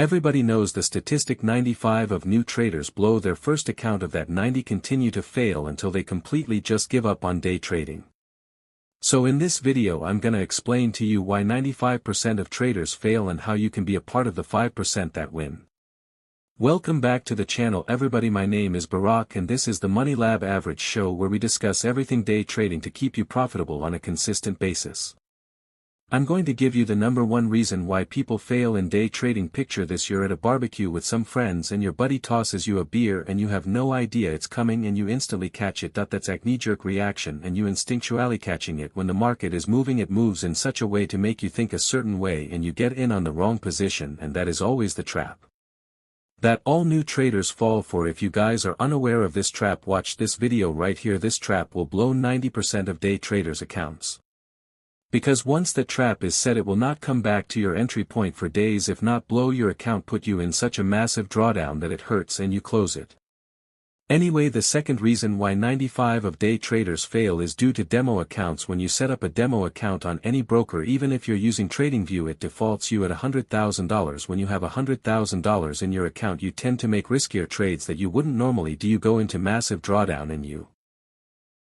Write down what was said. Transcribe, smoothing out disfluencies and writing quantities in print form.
Everybody knows the statistic 95 of new traders blow their first account, of that 90 continue to fail until they completely just give up on day trading. So in this video I'm gonna explain to you why 95% of traders fail and how you can be a part of the 5% that win. Welcome back to the channel everybody, my name is Barack and this is the Money Lab Average Show, where we discuss everything day trading to keep you profitable on a consistent basis. I'm going to give you the number one reason why people fail in day trading. Picture this: you're at a barbecue with some friends and your buddy tosses you a beer and you have no idea it's coming and you instantly catch it. That's a knee-jerk reaction, and you instinctually catching it. When the market is moving, it moves in such a way to make you think a certain way and you get in on the wrong position, and that is always the trap that all new traders fall for. If you guys are unaware of this trap, watch this video right here. This trap will blow 90% of day traders' accounts. Because once the trap is set, it will not come back to your entry point for days, if not blow your account, put you in such a massive drawdown that it hurts and you close it. Anyway, the second reason why 95% of day traders fail is due to demo accounts. When you set up a demo account on any broker, even if you're using TradingView, it defaults you at $100,000. When you have $100,000 in your account, you tend to make riskier trades that you wouldn't normally do. You go into massive drawdown and you